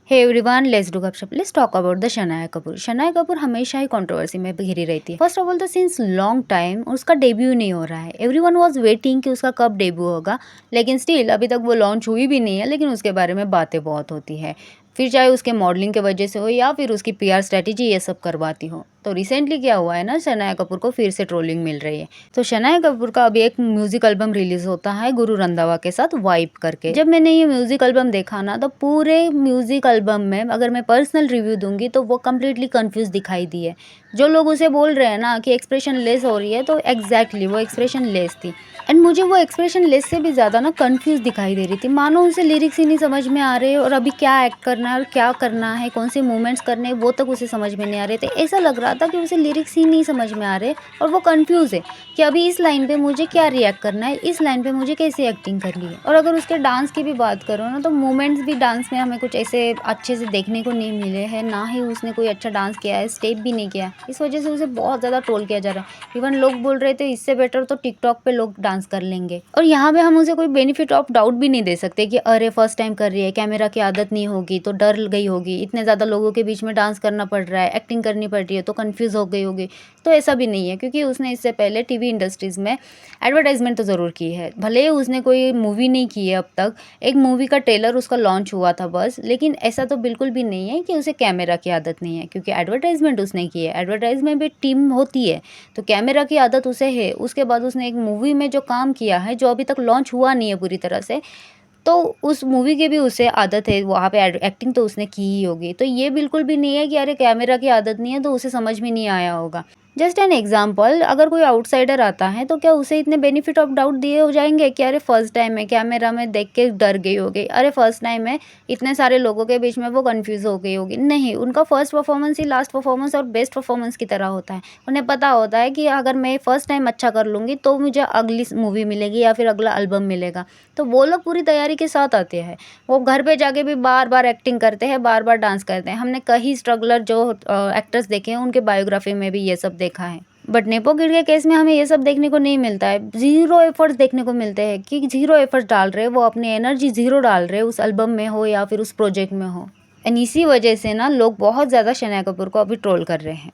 Hey everyone, let's do गपशप। Let's talk about the Shanaya Kapoor. Shanaya Kapoor हमेशा ही controversy में घिरी रहती है। फर्स्ट ऑफ ऑल तो सिंस लॉन्ग टाइम उसका डेब्यू नहीं हो रहा है। एवरीवन वाज वेटिंग कि उसका कब डेब्यू होगा, लेकिन स्टिल अभी तक वो लॉन्च हुई भी नहीं है। लेकिन उसके बारे में बातें बहुत होती है, फिर चाहे उसके मॉडलिंग के वजह से हो या फिर उसकी पीआर स्ट्रेटेजी ये सब करवाती हो। तो रिसेंटली क्या हुआ है ना, शनाया कपूर को फिर से ट्रोलिंग मिल रही है। तो शनाया कपूर का अभी एक म्यूजिक एल्बम रिलीज होता है गुरु रंधावा के साथ वाइब करके। जब मैंने ये म्यूजिक एल्बम देखा ना, तो पूरे म्यूजिक एल्बम में अगर मैं पर्सनल रिव्यू दूंगी तो वो कम्प्लीटली कंफ्यूज दिखाई दी है। जो लोग उसे बोल रहे हैं ना कि एक्सप्रेशन लेस हो रही है, तो एग्जैक्टली वो एक्सप्रेशन लेस थी। एंड मुझे वो एक्सप्रेशन लेस से भी ज़्यादा ना कंफ्यूज दिखाई दे रही थी, मानो उसे लिरिक्स ही नहीं समझ में आ रहे और अभी क्या एक्ट करना है और क्या करना है, कौन से मूवमेंट्स करने हैं वो तक उसे समझ में नहीं आ रहे थे। ऐसा लग रहा था कि उसे लिरिक्स ही नहीं समझ में आ रहे और वो कंफ्यूज है कि अभी इस लाइन पे मुझे क्या रिएक्ट करना है, इस लाइन पे मुझे कैसे एक्टिंग करनी है। और अगर उसके डांस की भी बात करो ना, तो मूवमेंट्स भी डांस में हमें कुछ ऐसे अच्छे से देखने को नहीं मिले हैं, ना ही उसने कोई अच्छा डांस किया है, स्टेप भी नहीं किया। इस वजह से उसे बहुत ज़्यादा ट्रोल किया जा रहा है। इवन लोग बोल रहे थे इससे बेटर तो टिकटॉक पे लोग डांस कर लेंगे। और यहाँ पे हम उसे कोई बेनिफिट ऑफ डाउट भी नहीं दे सकते कि अरे फर्स्ट टाइम कर रही है, कैमरा की आदत नहीं होगी तो डर गई होगी, इतने ज़्यादा लोगों के बीच में डांस करना पड़ रहा है, एक्टिंग करनी पड़ रही है तो कंफ्यूज हो गई होगी। तो ऐसा भी नहीं है, क्योंकि उसने इससे पहले टीवी इंडस्ट्रीज़ में एडवर्टाइजमेंट तो ज़रूर की है। भले ही उसने कोई मूवी नहीं की है अब तक, एक मूवी का ट्रेलर उसका लॉन्च हुआ था बस। लेकिन ऐसा तो बिल्कुल भी नहीं है कि उसे कैमरा की आदत नहीं है, क्योंकि एडवर्टाइजमेंट उसने की है। एडवर्टाइजमेंट भी टीम होती है, तो कैमरा की आदत उसे है। उसके बाद उसने एक मूवी में जो काम किया है, जो अभी तक लॉन्च हुआ नहीं है पूरी तरह से, तो उस मूवी की भी उसे आदत है, वहाँ पे एक्टिंग तो उसने की ही होगी। तो ये बिल्कुल भी नहीं है कि अरे कैमरा की आदत नहीं है तो उसे समझ में नहीं आया होगा। जस्ट एन एग्जाम्पल, अगर कोई आउटसाइडर आता है तो क्या उसे इतने बेनिफिट ऑफ डाउट दिए हो जाएंगे कि अरे फर्स्ट टाइम है, कैमरा में देख के डर गई होगी, अरे फर्स्ट टाइम है, इतने सारे लोगों के बीच में वो कंफ्यूज हो गई होगी। नहीं, उनका फर्स्ट परफॉर्मेंस ही लास्ट परफॉर्मेंस और बेस्ट परफॉर्मेंस की तरह होता है। उन्हें पता होता है कि अगर मैं फर्स्ट टाइम अच्छा कर लूँगी तो मुझे अगली मूवी मिलेगी या फिर अगला एल्बम मिलेगा। तो वो लोग पूरी तैयारी के साथ आते हैं। वो घर पे जाके भी बार बार एक्टिंग करते हैं, बार बार डांस करते हैं। हमने कई स्ट्रगलर जो एक्टर्स देखे हैं, उनके बायोग्राफी में भी ये सब देखा है। बट नेपो किड के केस में हमें ये सब देखने को नहीं मिलता है। ज़ीरो एफर्ट्स देखने को मिलते हैं कि ज़ीरो एफर्ट्स डाल रहे हैं, वो अपनी एनर्जी ज़ीरो डाल रहे हैं, उस एल्बम में हो या फिर उस प्रोजेक्ट में हो। एंड इसी वजह से ना लोग बहुत ज़्यादा शनाया कपूर को अभी ट्रोल कर रहे हैं।